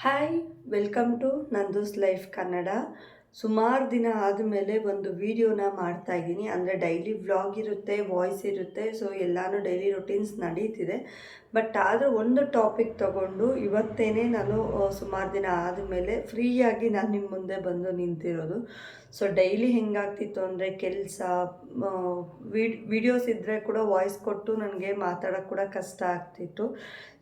Hi welcome to Nandu's life Kannada. ಸುಮಾರು ದಿನ ಆದಮೇಲೆ ಒಂದು ವಿಡಿಯೋನ ಮಾಡ್ತಾಯಿದ್ದೀನಿ. ಅಂದರೆ ಡೈಲಿ ವ್ಲಾಗ್ ಇರುತ್ತೆ, ವಾಯ್ಸ್ ಇರುತ್ತೆ, ಸೊ ಎಲ್ಲನೂ ಡೈಲಿ ರೊಟೀನ್ಸ್ ನಡೀತಿದೆ. ಬಟ್ ಆದರೂ ಒಂದು ಟಾಪಿಕ್ ತಗೊಂಡು ಇವತ್ತೇನೆ ನಾನು ಸುಮಾರು ದಿನ ಆದಮೇಲೆ ಫ್ರೀಯಾಗಿ ನಾನು ನಿಮ್ಮ ಮುಂದೆ ಬಂದು ನಿಂತಿರೋದು. ಸೊ ಡೈಲಿ ಹೆಂಗಾಗ್ತಿತ್ತು ಅಂದರೆ ಕೆಲಸ ವಿಡಿಯೋಸ್ ಇದ್ದರೆ ಕೂಡ ವಾಯ್ಸ್ ಕೊಟ್ಟು ನನಗೆ ಮಾತಾಡೋಕ್ಕೆ ಕೂಡ ಕಷ್ಟ ಆಗ್ತಿತ್ತು.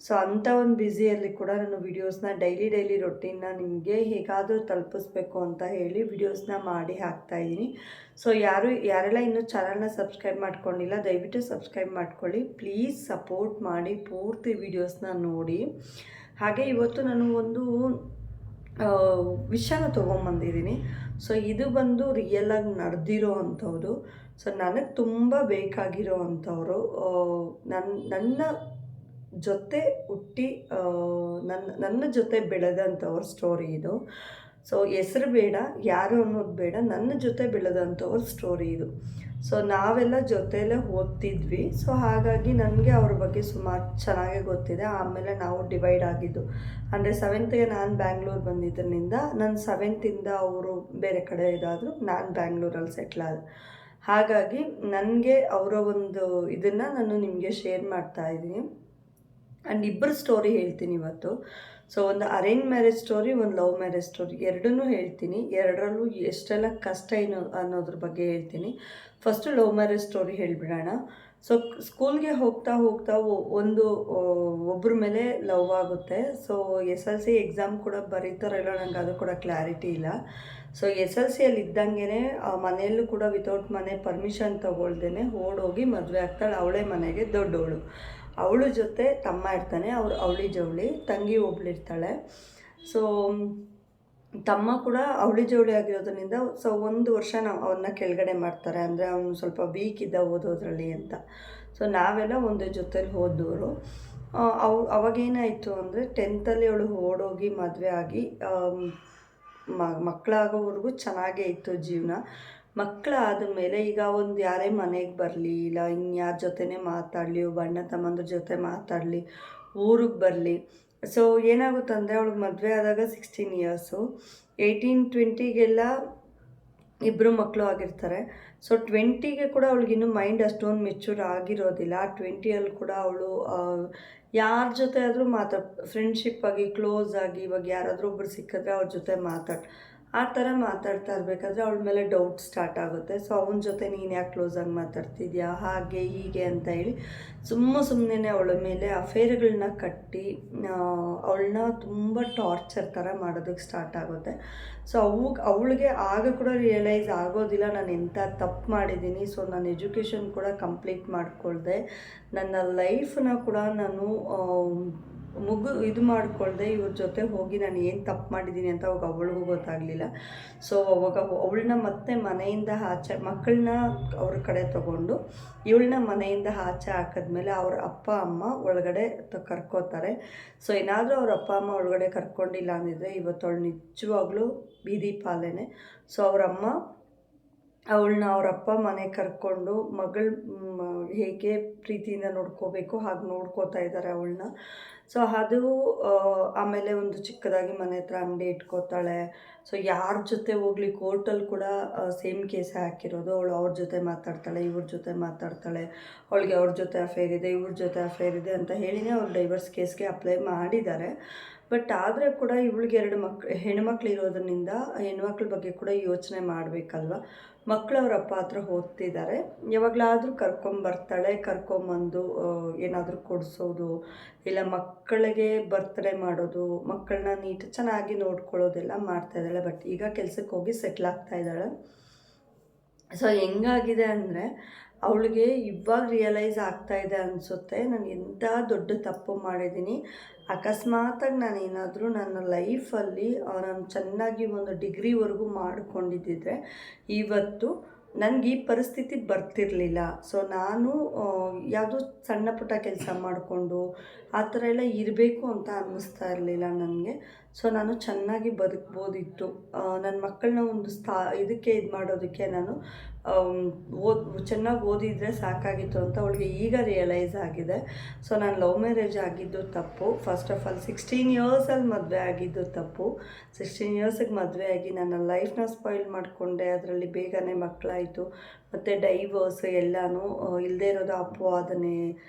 ಸೊ ಅಂಥ ಒಂದು ಬ್ಯುಸಿಯಲ್ಲಿ ಕೂಡ ನಾನು ವಿಡಿಯೋಸ್ನ ಡೈಲಿ ರೊಟೀನ್ನ ನಿಮಗೆ ಹೇಗಾದರೂ ತಲುಪಿಸ್ಬೇಕು ಅಂತ ಹೇಳಿ ವಿಡಿಯೋಸ್ನ ಮಾಡಿ ಹಾಕ್ತಾಯಿದ್ದೀನಿ. ಸೊ ಯಾರೆಲ್ಲ ಇನ್ನೂ ಚಾನಲ್ನ ಸಬ್ಸ್ಕ್ರೈಬ್ ಮಾಡ್ಕೊಂಡಿಲ್ಲ ದಯವಿಟ್ಟು ಸಬ್ಸ್ಕ್ರೈಬ್ ಮಾಡ್ಕೊಳ್ಳಿ. ಪ್ಲೀಸ್ ಸಪೋರ್ಟ್ ಮಾಡಿ, ಪೂರ್ತಿ ವಿಡಿಯೋಸ್ನ ನೋಡಿ. ಹಾಗೆ ಇವತ್ತು ನಾನು ಒಂದು ವಿಷಯನ ತೊಗೊಂಬಂದಿದ್ದೀನಿ. ಸೊ ಇದು ಬಂದು ರಿಯಲಾಗಿ ನಡೆದಿರೋ ಅಂಥವ್ರು. ಸೊ ನನಗೆ ತುಂಬ ಬೇಕಾಗಿರೋ ಅಂಥವ್ರು. ನನ್ನ ಜೊತೆ ಹುಟ್ಟಿ ನನ್ನ ಜೊತೆ ಬೆಳೆದಂಥವ್ರ ಸ್ಟೋರಿ ಇದು. ಸೊ ಹೆಸರು ಬೇಡ, ಯಾರು ಅನ್ನೋದು ಬೇಡ, ನನ್ನ ಜೊತೆ ಬೆಳೆದಂಥವ್ರ ಸ್ಟೋರಿ ಇದು. ಸೊ ನಾವೆಲ್ಲ ಜೊತೆಯಲ್ಲೇ ಓದ್ತಿದ್ವಿ. ಸೊ ಹಾಗಾಗಿ ನನಗೆ ಅವ್ರ ಬಗ್ಗೆ ಸುಮಾರು ಚೆನ್ನಾಗೇ ಗೊತ್ತಿದೆ. ಆಮೇಲೆ ನಾವು ಡಿವೈಡ್ ಆಗಿದ್ದು ಅಂದರೆ ಸೆವೆಂತ್ಗೆ ನಾನು ಬ್ಯಾಂಗ್ಳೂರು ಬಂದಿದ್ದರಿಂದ ನಾನು ಸೆವೆಂತಿಂದ ಅವರು ಬೇರೆ ಕಡೆ ಇದಾದರು, ನಾನು ಬ್ಯಾಂಗ್ಳೂರಲ್ಲಿ ಸೆಟ್ಲಾದೆ. ಹಾಗಾಗಿ ನನಗೆ ಅವರ ಒಂದು ಇದನ್ನು ನಾನು ನಿಮಗೆ ಶೇರ್ ಮಾಡ್ತಾಯಿದ್ದೀನಿ. ಆ್ಯಂಡ್ ಇಬ್ಬರು ಸ್ಟೋರಿ ಹೇಳ್ತೀನಿ ಇವತ್ತು. ಸೊ ಒಂದು ಅರೇಂಜ್ ಮ್ಯಾರೇಜ್ ಸ್ಟೋರಿ, ಒಂದು ಲವ್ ಮ್ಯಾರೇಜ್ ಸ್ಟೋರಿ, ಎರಡನ್ನೂ ಹೇಳ್ತೀನಿ. ಎರಡರಲ್ಲೂ ಎಷ್ಟೆಲ್ಲ ಕಷ್ಟ ಅನ್ನೋದ್ರ ಬಗ್ಗೆ ಹೇಳ್ತೀನಿ. ಫಸ್ಟು ಲವ್ ಮ್ಯಾರೇಜ್ ಸ್ಟೋರಿ ಹೇಳಿಬಿಡೋಣ. ಸೊ ಸ್ಕೂಲ್ಗೆ ಹೋಗ್ತಾ ಒಂದು ಒಬ್ಬರ ಮೇಲೆ ಲವ್ ಆಗುತ್ತೆ. ಸೊ SLC ಎಕ್ಸಾಮ್ ಕೂಡ ಬರೀತಾರೋ ಇಲ್ಲೋ ನನಗೆ ಅದು ಕೂಡ ಕ್ಲಾರಿಟಿ ಇಲ್ಲ. ಸೊ SLCಯಲ್ಲಿ ಇದ್ದಂಗೆ ಮನೆಯಲ್ಲೂ ಕೂಡ ವಿತೌಟ್ ಮನೆ ಪರ್ಮಿಷನ್ ತೊಗೊಳ್ದೇ ಓಡೋಗಿ ಮದುವೆ ಆಗ್ತಾಳೆ. ಅವಳೇ ಮನೆಗೆ ದೊಡ್ಡವಳು. ಅವಳ ಜೊತೆ ತಮ್ಮ ಇರ್ತಾನೆ, ಅವಳಿ ಜವಳಿ ತಂಗಿ ಒಬ್ಳಿರ್ತಾಳೆ. ಸೊ ತಮ್ಮ ಕೂಡ ಅವಳಿ ಜವಳಿ ಆಗಿರೋದ್ರಿಂದ ಸೊ ಒಂದು ವರ್ಷ ಅವನ್ನ ಕೆಳಗಡೆ ಮಾಡ್ತಾರೆ. ಅಂದರೆ ಅವನು ಸ್ವಲ್ಪ ವೀಕ್ ಇದ್ದ ಓದೋದ್ರಲ್ಲಿ ಅಂತ. ಸೊ ನಾವೆಲ್ಲ ಒಂದೇ ಜೊತೆಲಿ ಓದೋರು. ಅವಾಗೇನಾಯಿತು ಅಂದರೆ 10th ಅವಳು ಓಡೋಗಿ ಮದುವೆ ಆಗಿ ಮಕ್ಕಳಾಗೋವರೆಗೂ ಚೆನ್ನಾಗೇ ಇತ್ತು ಜೀವನ. ಮಕ್ಕಳಾದ ಮೇಲೆ ಈಗ ಒಂದು ಯಾರೇ ಮನೆಗೆ ಬರಲಿ, ಇಲ್ಲ ಇನ್ಯಾರ ಜೊತೆನೇ ಮಾತಾಡಲಿ, ಅಣ್ಣ ತಮ್ಮಂದ್ರ ಜೊತೆ ಮಾತಾಡಲಿ, ಊರಿಗೆ ಬರಲಿ. ಸೊ ಏನಾಗುತ್ತಂದರೆ ಅವಳಿಗೆ ಮದುವೆ ಆದಾಗ 16 ಇಯರ್ಸು, 18-20ಗೆಲ್ಲ ಇಬ್ಬರು ಮಕ್ಕಳು ಆಗಿರ್ತಾರೆ. ಸೊ 20ಗೆ ಕೂಡ ಅವಳಿಗಿನ್ನೂ ಮೈಂಡ್ ಅಷ್ಟೊಂದು ಮೆಚ್ಯೂರ್ ಆಗಿರೋದಿಲ್ಲ. ಆ 20ಅಲ್ಲಿ ಕೂಡ ಅವಳು ಯಾರ ಜೊತೆ ಆದರೂ ಫ್ರೆಂಡ್ಶಿಪ್ ಆಗಿ ಕ್ಲೋಸ್ ಆಗಿ ಇವಾಗ ಯಾರಾದರೂ ಒಬ್ರು ಸಿಕ್ಕಿದ್ರೆ ಅವ್ರ ಜೊತೆ ಆ ಥರ ಮಾತಾಡ್ತಾ ಇರಬೇಕಾದ್ರೆ ಅವಳ ಮೇಲೆ ಡೌಟ್ ಸ್ಟಾರ್ಟ್ ಆಗುತ್ತೆ. ಸೊ ಅವನ ಜೊತೆ ನೀನು ಯಾಕೆ ಕ್ಲೋಸಾಗಿ ಮಾತಾಡ್ತಿದ್ಯಾ, ಹಾಗೆ ಹೀಗೆ ಅಂತ ಹೇಳಿ ಸುಮ್ಮನೆ ಅವಳ ಮೇಲೆ ಅಫೇರ್ಗಳನ್ನ ಕಟ್ಟಿ ಅವಳನ್ನ ತುಂಬ ಟಾರ್ಚರ್ ಥರ ಮಾಡೋದಕ್ಕೆ ಸ್ಟಾರ್ಟ್ ಆಗುತ್ತೆ. ಸೊ ಅವಳಿಗೆ ಆಗ ಕೂಡ ರಿಯಲೈಸ್ ಆಗೋದಿಲ್ಲ ನಾನು ಎಂಥ ತಪ್ಪು ಮಾಡಿದ್ದೀನಿ. ಸೊ ನಾನು ಎಜುಕೇಷನ್ ಕೂಡ ಕಂಪ್ಲೀಟ್ ಮಾಡಿಕೊಳ್ದೆ, ನನ್ನ ಲೈಫನ್ನ ಕೂಡ ನಾನು ಇದು ಮಾಡಿಕೊಳ್ದೆ ಇವ್ರ ಜೊತೆ ಹೋಗಿ ನಾನು ಏನು ತಪ್ಪು ಮಾಡಿದ್ದೀನಿ ಅಂತ ಅವಾಗ ಅವಳಿಗೂ ಗೊತ್ತಾಗಲಿಲ್ಲ. ಸೊ ಅವಾಗ ಅವಳನ್ನ ಮತ್ತೆ ಮನೆಯಿಂದ ಆಚೆ ಮಕ್ಕಳನ್ನ ಅವ್ರ ಕಡೆ ತೊಗೊಂಡು ಇವಳನ್ನ ಮನೆಯಿಂದ ಆಚೆ ಹಾಕಿದ್ಮೇಲೆ ಅವ್ರ ಅಪ್ಪ ಅಮ್ಮ ಒಳಗಡೆ ಕರ್ಕೋತಾರೆ. ಸೊ ಏನಾದರೂ ಅವ್ರ ಅಪ್ಪ ಅಮ್ಮ ಒಳಗಡೆ ಕರ್ಕೊಂಡಿಲ್ಲ ಅಂದಿದ್ರೆ ಇವತ್ತು ಅವಳು ನಿಜವಾಗ್ಲೂ ಬೀದಿ ಪಾಲೇನೆ. ಸೊ ಅವರಮ್ಮ ಅವಳನ್ನ ಅವ್ರ ಅಪ್ಪ ಮನೆಗೆ ಕರ್ಕೊಂಡು ಮಗಳು ಹೇಗೆ ಪ್ರೀತಿಯಿಂದ ನೋಡ್ಕೋಬೇಕು ಹಾಗೆ ನೋಡ್ಕೋತಾ ಇದ್ದಾರೆ ಅವಳನ್ನ. ಸೊ ಅದು ಆಮೇಲೆ ಒಂದು ಚಿಕ್ಕದಾಗಿ ಮನೆ ಹತ್ರ ಅಂಗಡಿ ಇಟ್ಕೋತಾಳೆ. ಸೊ ಯಾರ ಜೊತೆ ಹೋಗ್ಲಿ ಕೋರ್ಟಲ್ಲಿ ಕೂಡ ಸೇಮ್ ಕೇಸೇ ಹಾಕಿರೋದು. ಅವಳು ಅವ್ರ ಜೊತೆ ಮಾತಾಡ್ತಾಳೆ, ಇವ್ರ ಜೊತೆ ಮಾತಾಡ್ತಾಳೆ, ಅವಳಿಗೆ ಅವ್ರ ಜೊತೆ ಅಫೇರ್ ಇದೆ, ಇವ್ರ ಜೊತೆ ಅಫೇರ್ ಇದೆ ಅಂತ ಹೇಳಿನೇ ಅವ್ರು ಡೈವರ್ಸ್ ಕೇಸ್ಗೆ ಅಪ್ಲೈ ಮಾಡಿದ್ದಾರೆ. ಬಟ್ ಆದರೆ ಕೂಡ ಇವಳಿಗೆ 2 ಹೆಣ್ಮಕ್ಳು ಇರೋದ್ರಿಂದ ಹೆಣ್ಮಕ್ಳ ಬಗ್ಗೆ ಕೂಡ ಯೋಚನೆ ಮಾಡಬೇಕಲ್ವ. ಮಕ್ಕಳು ಅವ್ರ ಅಪ್ಪ ಹತ್ರ ಓದ್ತಿದ್ದಾರೆ. ಯಾವಾಗಲಾದರೂ ಕರ್ಕೊಂಬರ್ತಾಳೆ, ಕರ್ಕೊಂಬಂದು ಏನಾದರೂ ಕೊಡಿಸೋದು, ಇಲ್ಲ ಮಕ್ಕಳಿಗೆ ಬರ್ತ್ಡೇ ಮಾಡೋದು, ಮಕ್ಕಳನ್ನ ಚೆನ್ನಾಗಿ ನೋಡ್ಕೊಳ್ಳೋದೆಲ್ಲ ಮಾಡ್ತಾಯಿದ್ದಾಳೆ. ಬಟ್ ಈಗ ಕೆಲಸಕ್ಕೆ ಹೋಗಿ ಸೆಟ್ಲ್ ಆಗ್ತಾಯಿದ್ದಾಳೆ. ಸೊ ಹೆಂಗಾಗಿದೆ ಅಂದರೆ ಅವಳಿಗೆ ಇವಾಗ ರಿಯಲೈಸ್ ಆಗ್ತಾಯಿದೆ ಅನಿಸುತ್ತೆ, ನಾನು ಎಂಥ ದೊಡ್ಡ ತಪ್ಪು ಮಾಡಿದ್ದೀನಿ. ಅಕಸ್ಮಾತಾಗಿ ನಾನೇನಾದರೂ ನನ್ನ ಲೈಫಲ್ಲಿ ನಾನು ಚೆನ್ನಾಗಿ ಒಂದು ಡಿಗ್ರಿವರೆಗೂ ಮಾಡಿಕೊಂಡಿದ್ದಿದ್ರೆ ಇವತ್ತು ನನಗೆ ಈ ಪರಿಸ್ಥಿತಿ ಬರ್ತಿರಲಿಲ್ಲ. ಸೊ ನಾನು ಯಾವುದೋ ಸಣ್ಣ ಪುಟ್ಟ ಕೆಲಸ ಮಾಡಿಕೊಂಡು ಆ ಥರ ಎಲ್ಲ ಇರಬೇಕು ಅಂತ ಅನ್ನಿಸ್ತಾ ಇರಲಿಲ್ಲ ನನಗೆ. ಸೊ ನಾನು ಚೆನ್ನಾಗಿ ಬದುಕ್ಬೋದಿತ್ತು. ನನ್ನ ಮಕ್ಕಳನ್ನ ಒಂದು ಇದಕ್ಕೆ ಮಾಡೋದಕ್ಕೆ ನಾನು ಚೆನ್ನಾಗಿ ಓದಿದರೆ ಸಾಕಾಗಿತ್ತು ಅಂತ ಅವಳಿಗೆ ಈಗ ರಿಯಲೈಸ್ ಆಗಿದೆ. ಸೊ ನಾನು ಲವ್ ಮ್ಯಾರೇಜ್ ಆಗಿದ್ದು ತಪ್ಪು. ಫಸ್ಟ್ ಆಫ್ ಆಲ್ 16 ಇಯರ್ಸಲ್ಲಿ ಮದುವೆ ಆಗಿದ್ದು ತಪ್ಪು. 16 ಇಯರ್ಸಿಗೆ ಮದುವೆ ಆಗಿ ನನ್ನ ಲೈಫ್ನ ಸ್ಪಾಯಿಲ್ ಮಾಡಿಕೊಂಡೆ. ಅದರಲ್ಲಿ ಬೇಗನೆ ಮಕ್ಕಳಾಯಿತು, ಮತ್ತು ಡೈವರ್ಸ್ ಎಲ್ಲನೂ ಇಲ್ಲದೇ ಇರೋದು ಅಪವಾದನೆ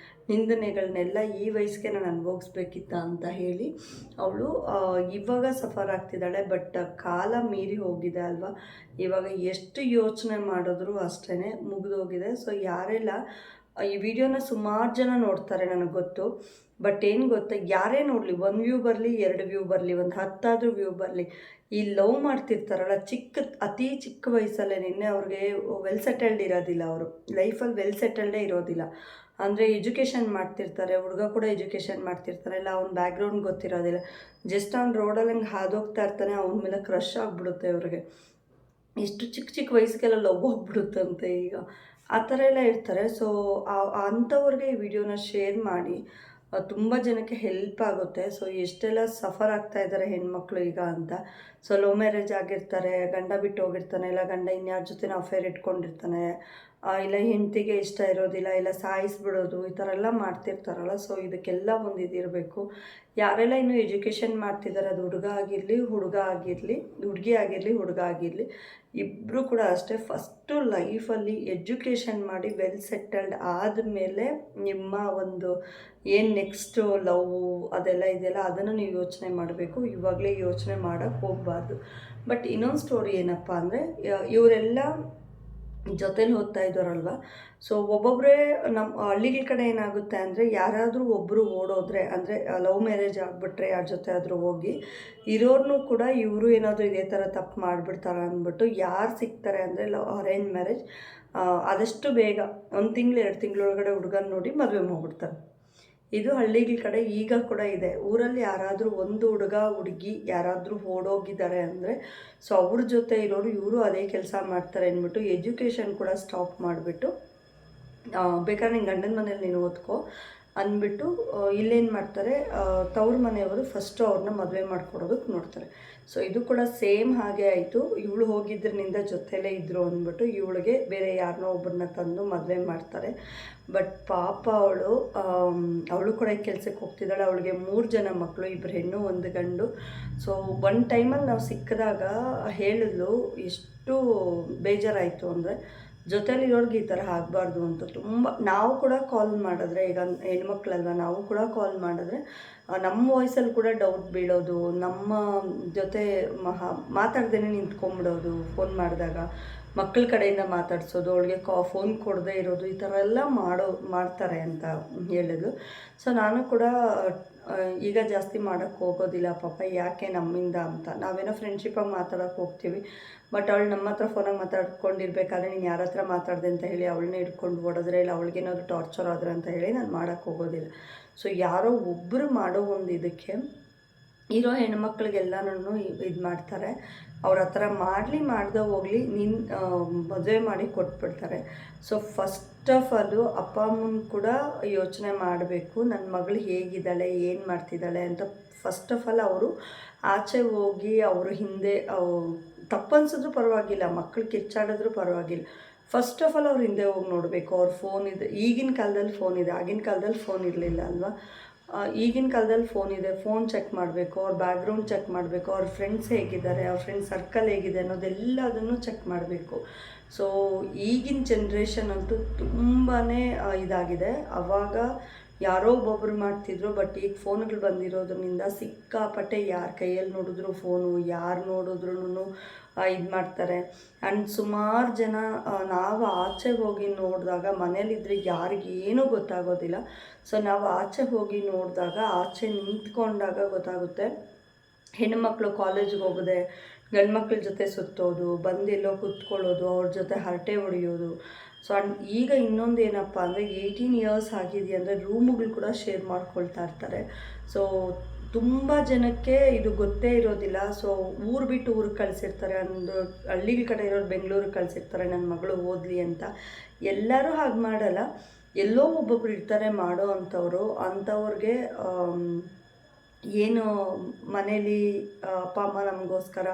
ನಿಂದನೆಗಳನ್ನೆಲ್ಲ ಈ ವಯಸ್ಸಿಗೆ ನಾನು ಅನುಭವಿಸ್ಬೇಕಿತ್ತ ಅಂತ ಹೇಳಿ ಅವಳು ಇವಾಗ ಸಫರ್ ಆಗ್ತಿದ್ದಾಳೆ. ಬಟ್ ಕಾಲ ಮೀರಿ ಹೋಗಿದೆ ಅಲ್ವಾ, ಇವಾಗ ಎಷ್ಟು ಯೋಚನೆ ಮಾಡಿದ್ರು ಅಷ್ಟೇ ಮುಗಿದೋಗಿದೆ. ಸೊ ಯಾರೆಲ್ಲ ಈ ವಿಡಿಯೋನ ಸುಮಾರು ಜನ ನೋಡ್ತಾರೆ ನನಗೆ ಗೊತ್ತು. ಬಟ್ ಏನು ಗೊತ್ತಾ, ಯಾರೇ ನೋಡಲಿ 1 ವ್ಯೂ ಬರಲಿ 2 ವ್ಯೂ ಬರಲಿ, ಒಂದು 10 ವ್ಯೂ ಬರಲಿ, ಈ ಲವ್ ಮಾಡ್ತಿರ್ತಾರಲ್ಲ ಅತಿ ಚಿಕ್ಕ ವಯಸ್ಸಲ್ಲೇ ನಿನ್ನೆ ಅವ್ರಿಗೆ ವೆಲ್ ಸೆಟಲ್ಡ್ ಇರೋದಿಲ್ಲ, ಅವರು ಲೈಫಲ್ಲಿ ವೆಲ್ ಸೆಟಲ್ಡೇ ಇರೋದಿಲ್ಲ. ಅಂದರೆ ಎಜುಕೇಷನ್ ಮಾಡ್ತಿರ್ತಾರೆ, ಹುಡುಗ ಕೂಡ ಎಜುಕೇಷನ್ ಮಾಡ್ತಿರ್ತಾರೆ, ಇಲ್ಲ ಅವ್ನ ಬ್ಯಾಕ್ಗ್ರೌಂಡ್ ಗೊತ್ತಿರೋದಿಲ್ಲ. ಜಸ್ಟ್ ಅವ್ನು ರೋಡಲ್ಲಿ ಹಂಗೆ ಹಾದೋಗ್ತಾ ಇರ್ತಾನೆ, ಅವನ ಮೇಲೆ ಕ್ರಶ್ ಆಗಿಬಿಡುತ್ತೆ ಅವ್ರಿಗೆ. ಇಷ್ಟು ಚಿಕ್ಕ ವಯಸ್ಸಿಗೆಲ್ಲ ಲವ್ ಹೋಗ್ಬಿಡುತ್ತಂತೆ ಈಗ, ಆ ಥರ ಎಲ್ಲ ಇರ್ತಾರೆ. ಸೊ ಅಂಥವ್ರಿಗೆ ಈ ವಿಡಿಯೋನ ಶೇರ್ ಮಾಡಿ, ತುಂಬ ಜನಕ್ಕೆ ಹೆಲ್ಪ್ ಆಗುತ್ತೆ. ಸೊ ಎಷ್ಟೆಲ್ಲ ಸಫರ್ ಆಗ್ತಾ ಇದ್ದಾರೆ ಹೆಣ್ಮಕ್ಳು ಈಗ ಅಂತ. ಸೊ ಲವ್ ಮ್ಯಾರೇಜ್ ಆಗಿರ್ತಾರೆ, ಗಂಡ ಬಿಟ್ಟು ಹೋಗಿರ್ತಾನೆ, ಇಲ್ಲ ಗಂಡ ಇನ್ಯಾರ ಜೊತೆ ಅಫೇರ್ ಇಟ್ಕೊಂಡಿರ್ತಾನೆ, ಇಲ್ಲ ಹೆಂಡತಿಗೆ ಇಷ್ಟ ಇರೋದಿಲ್ಲ, ಇಲ್ಲ ಸಾಯಿಸ್ಬಿಡೋದು, ಈ ಥರ ಎಲ್ಲ ಮಾಡ್ತಿರ್ತಾರಲ್ಲ. ಸೊ ಇದಕ್ಕೆಲ್ಲ ಒಂದು ಇದಿರಬೇಕು. ಯಾರೆಲ್ಲ ಇನ್ನೂ ಎಜುಕೇಷನ್ ಮಾಡ್ತಿದ್ದಾರೆ, ಅದು ಹುಡುಗಿ ಆಗಿರಲಿ ಹುಡುಗ ಆಗಿರಲಿ, ಇಬ್ಬರು ಕೂಡ ಅಷ್ಟೇ. ಫಸ್ಟು ಲೈಫಲ್ಲಿ ಎಜುಕೇಷನ್ ಮಾಡಿ ವೆಲ್ ಸೆಟಲ್ಡ್ ಆದಮೇಲೆ ನಿಮ್ಮ ಒಂದು ಏನು ನೆಕ್ಸ್ಟು ಲವ್ ಅದೆಲ್ಲ ಇದೆಯಲ್ಲ ಅದನ್ನು ನೀವು ಯೋಚನೆ ಮಾಡಬೇಕು. ಇವಾಗಲೇ ಯೋಚನೆ ಮಾಡೋಕ್ಕೆ ಹೋಗಬಾರ್ದು. ಬಟ್ ಇನ್ನೊಂದು ಸ್ಟೋರಿ ಏನಪ್ಪ ಅಂದರೆ, ಇವರೆಲ್ಲ ಜೊತೇಲಿ ಓದ್ತಾ ಇದ್ದಾರಲ್ವ. ಸೊ ಒಬ್ಬೊಬ್ಬರೇ ನಮ್ಮ ಹಳ್ಳಿಗಳ ಕಡೆ ಏನಾಗುತ್ತೆ ಅಂದರೆ, ಯಾರಾದರೂ ಒಬ್ಬರು ಓಡೋದ್ರೆ, ಅಂದರೆ ಲವ್ ಮ್ಯಾರೇಜ್ ಆಗಿಬಿಟ್ರೆ ಯಾರ ಜೊತೆ ಆದರೂ ಹೋಗಿ ಇರೋರ್ನೂ ಕೂಡ ಇವರು ಏನಾದರೂ ಇದೇ ಥರ ತಪ್ಪು ಮಾಡಿಬಿಡ್ತಾರೆ ಅಂದ್ಬಿಟ್ಟು ಯಾರು ಸಿಗ್ತಾರೆ ಅಂದರೆ ಅರೇಂಜ್ ಮ್ಯಾರೇಜ್ ಆದಷ್ಟು ಬೇಗ 1 ತಿಂಗಳು 2 ತಿಂಗಳೊಳಗಡೆ ಹುಡುಗನ ನೋಡಿ ಮದುವೆ ಮಾಡಿಬಿಡ್ತಾರೆ. ಇದು ಹಳ್ಳಿಗಳ ಕಡೆ ಈಗ ಕೂಡ ಇದೆ. ಊರಲ್ಲಿ ಯಾರಾದರೂ ಒಂದು ಹುಡುಗ ಹುಡುಗಿ ಯಾರಾದರೂ ಓಡೋಗಿದ್ದಾರೆ ಅಂದರೆ, ಸೊ ಅವ್ರ ಜೊತೆ ಇರೋರು ಇವರು ಅದೇ ಕೆಲಸ ಮಾಡ್ತಾರೆ ಅಂದ್ಬಿಟ್ಟು ಎಜುಕೇಷನ್ ಕೂಡ ಸ್ಟಾಪ್ ಮಾಡಿಬಿಟ್ಟು, ಬೇಕಾದ್ರೆ ನಿನ್ನ ಗಂಡನ ಮನೇಲಿ ನೀನು ಓದ್ಕೋ ಅಂದ್ಬಿಟ್ಟು ಇಲ್ಲೇನು ಮಾಡ್ತಾರೆ, ತವ್ರ ಮನೆಯವರು ಫಸ್ಟು ಅವ್ರನ್ನ ಮದುವೆ ಮಾಡ್ಕೊಡೋದಕ್ಕೆ ನೋಡ್ತಾರೆ. ಸೊ ಇದು ಕೂಡ ಸೇಮ್ ಹಾಗೆ ಆಯಿತು. ಇವಳು ಹೋಗಿದ್ರಿಂದ ಜೊತೆಲೇ ಇದ್ದರು ಅಂದ್ಬಿಟ್ಟು ಇವಳಿಗೆ ಬೇರೆ ಯಾರನ್ನೋ ಒಬ್ಬರನ್ನ ತಂದು ಮದುವೆ ಮಾಡ್ತಾರೆ. ಬಟ್ ಪಾಪ ಅವಳು ಕೂಡ ಕೆಲಸಕ್ಕೆ ಹೋಗ್ತಿದ್ದಾಳೆ. ಅವಳಿಗೆ 3 ಜನ ಮಕ್ಕಳು, 2 ಹೆಣ್ಣು 1 ಗಂಡು. ಸೊ ಒಂದು ಟೈಮಲ್ಲಿ ನಾವು ಸಿಕ್ಕಿದಾಗ ಹೇಳಿದ್ಲು, ಎಷ್ಟು ಬೇಜಾರಾಯಿತು ಅಂದರೆ, ಜೊತೆಲಿರೋರ್ಗೆ ಈ ಥರ ಆಗಬಾರ್ದು ಅಂತ. ತುಂಬ ನಾವು ಕೂಡ ಕಾಲ್ ಮಾಡಿದ್ರೆ, ಈಗ ಹೆಣ್ಮಕ್ಳಲ್ವ, ನಾವು ಕೂಡ ಕಾಲ್ ಮಾಡಿದ್ರೆ ನಮ್ಮ ವಾಯ್ಸಲ್ಲಿ ಕೂಡ ಡೌಟ್ ಬೀಳೋದು, ನಮ್ಮ ಜೊತೆ ಮಾತಾಡ್ದೇ ನಿಂತ್ಕೊಂಡ್ಬಿಡೋದು, ಫೋನ್ ಮಾಡಿದಾಗ ಮಕ್ಕಳ ಕಡೆಯಿಂದ ಮಾತಾಡ್ಸೋದು, ಅವಳಿಗೆ ಫೋನ್ ಕೊಡದೇ ಇರೋದು, ಈ ಥರ ಎಲ್ಲ ಮಾಡ್ತಾರೆ ಅಂತ ಹೇಳಿದ್ರು. ಸೊ ನಾನು ಕೂಡ ಈಗ ಜಾಸ್ತಿ ಮಾಡೋಕ್ಕೆ ಹೋಗೋದಿಲ್ಲ ಪಾಪ, ಯಾಕೆ ನಮ್ಮಿಂದ ಅಂತ. ನಾವೇನೋ ಫ್ರೆಂಡ್ಶಿಪ್ಪಾಗಿ ಮಾತಾಡೋಕ್ಕೆ ಹೋಗ್ತೀವಿ. ಬಟ್ ಅವಳು ನಮ್ಮ ಹತ್ರ ಫೋನಾಗಿ ಮಾತಾಡ್ಕೊಂಡಿರ್ಬೇಕಾದ್ರೆ ನೀನು ಯಾರ ಹತ್ರ ಮಾತಾಡಿದೆ ಅಂತ ಹೇಳಿ ಅವಳನ್ನೇ ಇಟ್ಕೊಂಡು ಓಡಿದ್ರೆ, ಇಲ್ಲ ಅವಳಿಗೇನಾದ್ರು ಟಾರ್ಚರ್ ಆದ್ರೆ ಅಂತ ಹೇಳಿ ನಾನು ಮಾಡೋಕ್ಕೆ ಹೋಗೋದಿಲ್ಲ. ಸೊ ಯಾರೋ ಒಬ್ಬರು ಮಾಡೋ ಒಂದು ಇದಕ್ಕೆ ಇರೋ ಹೆಣ್ಮಕ್ಳಿಗೆಲ್ಲನೂ ಇದು ಮಾಡ್ತಾರೆ. ಅವ್ರು ಆ ಥರ ಮಾಡದೇ ಹೋಗಲಿ, ಮದುವೆ ಮಾಡಿ ಕೊಟ್ಬಿಡ್ತಾರೆ. ಸೊ ಫಸ್ಟ್ ಆಫ್ ಆಲು ಅಪ್ಪ ಅಮ್ಮನ ಕೂಡ ಯೋಚನೆ ಮಾಡಬೇಕು, ನನ್ನ ಮಗಳು ಹೇಗಿದ್ದಾಳೆ, ಏನು ಮಾಡ್ತಿದ್ದಾಳೆ ಅಂತ. ಫಸ್ಟ್ ಆಫ್ ಆಲ್ ಅವರು ಆಚೆ ಹೋಗಿ ಅವರು ಹಿಂದೆ ತಪ್ಪನ್ಸಿದ್ರು ಪರವಾಗಿಲ್ಲ, ಮಕ್ಕಳು ಕಿಚ್ಚಾಡಿದ್ರು ಪರವಾಗಿಲ್ಲ, ಫಸ್ಟ್ ಆಫ್ ಆಲ್ ಅವ್ರು ಹಿಂದೆ ಹೋಗಿ ನೋಡಬೇಕು. ಅವ್ರ ಫೋನ್ ಇದೆ, ಈಗಿನ ಕಾಲದಲ್ಲಿ ಫೋನ್ ಇದೆ, ಆಗಿನ ಕಾಲದಲ್ಲಿ ಫೋನ್ ಇರಲಿಲ್ಲ ಅಲ್ವಾ. ಈಗಿನ ಕಾಲದಲ್ಲಿ ಫೋನ್ ಇದೆ, ಫೋನ್ ಚೆಕ್ ಮಾಡಬೇಕು, ಅವ್ರ ಬ್ಯಾಕ್ಗ್ರೌಂಡ್ ಚೆಕ್ ಮಾಡಬೇಕು, ಅವ್ರ ಫ್ರೆಂಡ್ಸ್ ಹೇಗಿದ್ದಾರೆ, ಅವ್ರ ಫ್ರೆಂಡ್ಸ್ ಸರ್ಕಲ್ ಹೇಗಿದೆ ಅನ್ನೋದೆಲ್ಲದನ್ನು ಚೆಕ್ ಮಾಡಬೇಕು. ಸೊ ಈಗಿನ ಜನ್ರೇಷನ್ ಅಂತೂ ತುಂಬಾ ಇದಾಗಿದೆ. ಆವಾಗ ಯಾರೋ ಒಬ್ಬೊಬ್ಬರು ಮಾಡ್ತಿದ್ರು, ಬಟ್ ಈಗ ಫೋನ್ಗಳು ಬಂದಿರೋದ್ರಿಂದ ಸಿಕ್ಕಾಪಟ್ಟೆ ಯಾರ ಕೈಯಲ್ಲಿ ನೋಡಿದ್ರು ಫೋನು, ಯಾರು ನೋಡಿದ್ರೂ ಇದು ಮಾಡ್ತಾರೆ. ಆ್ಯಂಡ್ ಸುಮಾರು ಜನ ನಾವು ಆಚೆ ಹೋಗಿ ನೋಡಿದಾಗ, ಮನೇಲಿದ್ರೆ ಯಾರಿಗೇನೂ ಗೊತ್ತಾಗೋದಿಲ್ಲ. ಸೊ ನಾವು ಆಚೆ ಹೋಗಿ ನೋಡಿದಾಗ, ಆಚೆ ನಿಂತ್ಕೊಂಡಾಗ ಗೊತ್ತಾಗುತ್ತೆ, ಹೆಣ್ಣುಮಕ್ಕಳು ಕಾಲೇಜಿಗೆ ಹೋಗದೆ ಗಂಡು ಮಕ್ಳ ಜೊತೆ ಸುತ್ತೋದು, ಬಂದೆಲ್ಲೋ ಕೂತ್ಕೊಳ್ಳೋದು, ಅವ್ರ ಜೊತೆ ಹರಟೆ ಹೊಡೆಯೋದು. ಸೊ ಈಗ ಇನ್ನೊಂದು ಏನಪ್ಪ ಅಂದರೆ, 18 ಇಯರ್ಸ್ ಆಗಿದೆ ಅಂದರೆ ರೂಮುಗಳು ಕೂಡ ಶೇರ್ ಮಾಡ್ಕೊಳ್ತಾ ಇರ್ತಾರೆ. ಸೊ ತುಂಬ ಜನಕ್ಕೆ ಇದು ಗೊತ್ತೇ ಇರೋದಿಲ್ಲ. ಸೊ ಊರು ಬಿಟ್ಟು ಊರಿಗೆ ಕಳಿಸಿರ್ತಾರೆ, ಒಂದು ಹಳ್ಳಿಗಳ ಕಡೆ ಇರೋರು ಬೆಂಗಳೂರಿಗೆ ಕಳಿಸಿರ್ತಾರೆ ನನ್ನ ಮಗಳು ಓದಲಿ ಅಂತ. ಎಲ್ಲರೂ ಹಾಗೆ ಮಾಡಲ್ಲ, ಎಲ್ಲೋ ಒಬ್ಬೊಬ್ರು ಇರ್ತಾರೆ ಮಾಡೋ ಅಂಥವ್ರು. ಅಂಥವ್ರಿಗೆ ಏನು ಮನೇಲಿ ಅಪ್ಪ ಅಮ್ಮ ನಮಗೋಸ್ಕರ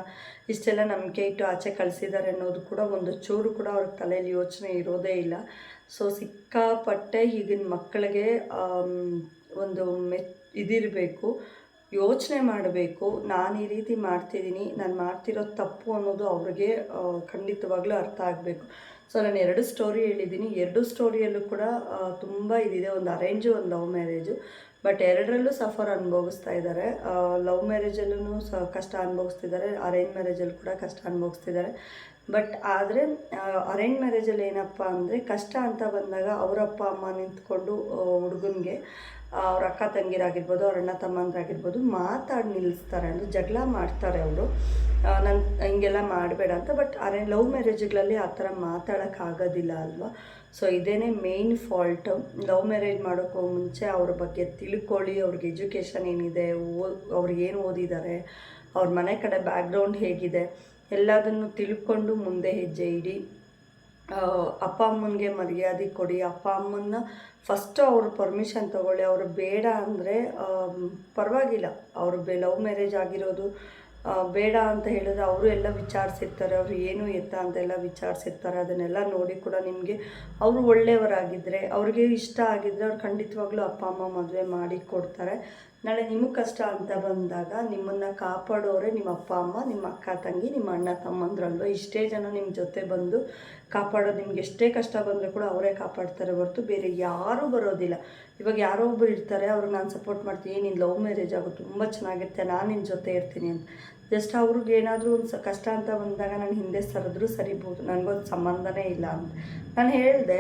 ಇಷ್ಟೆಲ್ಲ ನಂಬಿಕೆ ಇಟ್ಟು ಆಚೆ ಕಳಿಸಿದ್ದಾರೆ ಅನ್ನೋದು ಕೂಡ ಒಂದು ಚೂರು ಕೂಡ ಅವ್ರಿಗೆ ತಲೆಯಲ್ಲಿ ಯೋಚನೆ ಇರೋದೇ ಇಲ್ಲ. ಸೊ ಸಿಕ್ಕಾಪಟ್ಟೆ ಈಗಿನ ಮಕ್ಕಳಿಗೆ ಒಂದು ಇದಿರಬೇಕು, ಯೋಚನೆ ಮಾಡಬೇಕು. ನಾನು ಈ ರೀತಿ ಮಾಡ್ತಿದ್ದೀನಿ, ನಾನು ಮಾಡ್ತಿರೋದು ತಪ್ಪು ಅನ್ನೋದು ಅವ್ರಿಗೆ ಖಂಡಿತವಾಗ್ಲೂ ಅರ್ಥ ಆಗಬೇಕು. ಸೊ ನಾನು 2 ಸ್ಟೋರಿ ಹೇಳಿದ್ದೀನಿ. 2 ಸ್ಟೋರಿಯಲ್ಲೂ ಕೂಡ ತುಂಬ ಇದಿದೆ. ಒಂದು ಅರೇಂಜು, ಒಂದು ಲವ್ ಮ್ಯಾರೇಜು. ಬಟ್ ಎರಡರಲ್ಲೂ ಸಫರ್ ಅನುಭವಿಸ್ತಾ ಇದ್ದಾರೆ. ಲವ್ ಮ್ಯಾರೇಜಲ್ಲೂ ಕಷ್ಟ ಅನುಭವಿಸ್ತಿದ್ದಾರೆ, ಅರೇಂಜ್ ಮ್ಯಾರೇಜಲ್ಲಿ ಕೂಡ ಕಷ್ಟ ಅನುಭವಿಸ್ತಿದ್ದಾರೆ. ಬಟ್ ಆದರೆ ಅರೇಂಜ್ ಮ್ಯಾರೇಜಲ್ಲಿ ಏನಪ್ಪ ಅಂದರೆ ಕಷ್ಟ ಅಂತ ಬಂದಾಗ ಅವರ ಅಪ್ಪ ಅಮ್ಮ ನಿಂತ್ಕೊಂಡು ಹುಡುಗನಿಗೆ ಅವ್ರ ಅಕ್ಕ ತಂಗಿರಾಗಿರ್ಬೋದು, ಅವ್ರ ಅಣ್ಣ ತಮ್ಮಂದಿರಾಗಿರ್ಬೋದು ಮಾತಾಡಿ ನಿಲ್ಲಿಸ್ತಾರೆ. ಅಂದರೆ ಜಗಳ ಮಾಡ್ತಾರೆ ಅವರು, ನಾನು ಹಿಂಗೆಲ್ಲ ಮಾಡಬೇಡ ಅಂತ. ಬಟ್ ಲವ್ ಮ್ಯಾರೇಜ್ಗಳಲ್ಲಿ ಆ ಥರ ಮಾತಾಡೋಕ್ಕಾಗೋದಿಲ್ಲ ಅಲ್ವಾ. ಸೊ ಇದೇ ಮೇಯ್ನ್ ಫಾಲ್ಟು. ಲವ್ ಮ್ಯಾರೇಜ್ ಮಾಡೋಕ್ಕೂ ಮುಂಚೆ ಅವ್ರ ಬಗ್ಗೆ ತಿಳ್ಕೊಳ್ಳಿ, ಅವ್ರಿಗೆ ಎಜುಕೇಷನ್ ಏನಿದೆ, ಅವ್ರು ಏನು ಓದಿದ್ದಾರೆ, ಅವ್ರ ಮನೆ ಕಡೆ ಬ್ಯಾಕ್ಗ್ರೌಂಡ್ ಹೇಗಿದೆ, ಎಲ್ಲದನ್ನು ತಿಳ್ಕೊಂಡು ಮುಂದೆ ಹೆಜ್ಜೆ ಇಡಿ. ಅಪ್ಪ ಅಮ್ಮನಿಗೆ ಮರ್ಯಾದೆ ಕೊಡಿ. ಅಪ್ಪ ಅಮ್ಮನ್ನ ಫಸ್ಟು ಅವ್ರ ಪರ್ಮಿಷನ್ ತೊಗೊಳ್ಳಿ. ಅವರು ಬೇಡ ಅಂದರೆ ಪರವಾಗಿಲ್ಲ, ಅವರು ಲವ್ ಮ್ಯಾರೇಜ್ ಆಗಿರೋದು ಬೇಡ ಅಂತ ಹೇಳಿದ್ರೆ ಅವರು ಎಲ್ಲ ವಿಚಾರಿಸಿರ್ತಾರೆ, ಅವರು ಏನು ಎತ್ತ ಅಂತೆಲ್ಲ ವಿಚಾರಿಸಿರ್ತಾರೆ. ಅದನ್ನೆಲ್ಲ ನೋಡಿ ಕೂಡ ನಿಮಗೆ ಅವರು ಒಳ್ಳೆಯವರಾಗಿದ್ದರೆ, ಅವ್ರಿಗೆ ಇಷ್ಟ ಆಗಿದ್ದರೆ ಅವ್ರು ಖಂಡಿತವಾಗ್ಲೂ ಅಪ್ಪ ಅಮ್ಮ ಮದುವೆ ಮಾಡಿ ಕೊಡ್ತಾರೆ. ನಾಳೆ ನಿಮಗೆ ಕಷ್ಟ ಅಂತ ಬಂದಾಗ ನಿಮ್ಮನ್ನು ಕಾಪಾಡೋರೆ ನಿಮ್ಮ ಅಪ್ಪ ಅಮ್ಮ, ನಿಮ್ಮ ಅಕ್ಕ ತಂಗಿ, ನಿಮ್ಮ ಅಣ್ಣ ತಮ್ಮಂದ್ರಲ್ವ. ಇಷ್ಟೇ ಜನ ನಿಮ್ಮ ಜೊತೆ ಬಂದು ಕಾಪಾಡೋದು. ನಿಮ್ಗೆ ಎಷ್ಟೇ ಕಷ್ಟ ಬಂದರೂ ಕೂಡ ಅವರೇ ಕಾಪಾಡ್ತಾರೆ ಹೊರತು ಬೇರೆ ಯಾರೂ ಬರೋದಿಲ್ಲ. ಇವಾಗ ಯಾರೋ ಒಬ್ಬರು ಇರ್ತಾರೆ, ಅವ್ರಿಗೆ ನಾನು ಸಪೋರ್ಟ್ ಮಾಡ್ತೀನಿ, ನೀನು ಲವ್ ಮ್ಯಾರೇಜ್ ಆಗೋ ತುಂಬ ಚೆನ್ನಾಗಿರುತ್ತೆ, ನಾನು ನಿನ್ನ ಜೊತೆ ಇರ್ತೀನಿ ಅಂತ. ಜಸ್ಟ್ ಅವ್ರಿಗೆ ಏನಾದರೂ ಒಂದು ಕಷ್ಟ ಅಂತ ಬಂದಾಗ ನಾನು ಹಿಂದೆ ಸರಿದ್ರೂ ಸರಿಬೋದು, ನನಗೊಂದು ಸಂಬಂಧನೇ ಇಲ್ಲ ಅಂತ ನಾನು ಹೇಳಿದೆ.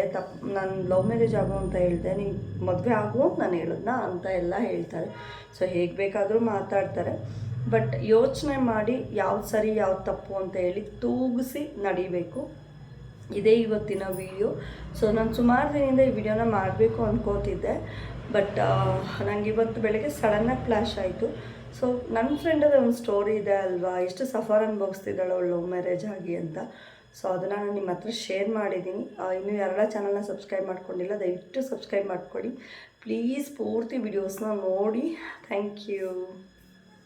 ನಾನು ಲವ್ ಮ್ಯಾರೇಜ್ ಆಗೋ ಅಂತ ಹೇಳಿದೆ, ನೀನು ಮದುವೆ ಆಗು ಅಂತ ನಾನು ಹೇಳಿದ್ನಾ ಅಂತ ಎಲ್ಲ ಹೇಳ್ತಾರೆ. ಸೊ ಹೇಗೆ ಬೇಕಾದರೂ ಮಾತಾಡ್ತಾರೆ. ಬಟ್ ಯೋಚನೆ ಮಾಡಿ ಯಾವ್ದು ಸರಿ ಯಾವ್ದು ತಪ್ಪು ಅಂತ ಹೇಳಿ ತೂಗಿಸಿ ನಡಿಬೇಕು. ಇದೇ ಇವತ್ತಿನ ವಿಡಿಯೋ. ಸೊ ನಾನು ಸುಮಾರು ದಿನದಿಂದ ಈ ವಿಡಿಯೋನ ಮಾಡಬೇಕು ಅಂದ್ಕೋತಿದ್ದೆ. ಬಟ್ ನನಗೆ ಇವತ್ತು ಬೆಳಗ್ಗೆ ಸಡನ್ನಾಗಿ ಫ್ಲ್ಯಾಶ್ ಆಯಿತು. ಸೊ ನನ್ನ ಫ್ರೆಂಡದ ಒಂದು ಸ್ಟೋರಿ ಇದೆ ಅಲ್ವಾ, ಎಷ್ಟು ಸಫರ್ ಅನುಭವಿಸ್ತಿದ್ದಾಳೆ ಅವಳು ಲವ್ ಮ್ಯಾರೇಜ್ ಆಗಿ ಅಂತ. ಸೊ ಅದನ್ನು ನಾನು ನಿಮ್ಮ ಹತ್ರ ಶೇರ್ ಮಾಡಿದ್ದೀನಿ. ಇನ್ನೂ ಯಾರೆಲ್ಲ ಚಾನಲ್ನ ಸಬ್ಸ್ಕ್ರೈಬ್ ಮಾಡ್ಕೊಂಡಿಲ್ಲ, ದಯವಿಟ್ಟು ಸಬ್ಸ್ಕ್ರೈಬ್ ಮಾಡ್ಕೊಳ್ಳಿ ಪ್ಲೀಸ್. ಪೂರ್ತಿ ವಿಡಿಯೋಸ್ನ ನೋಡಿ. Thank you.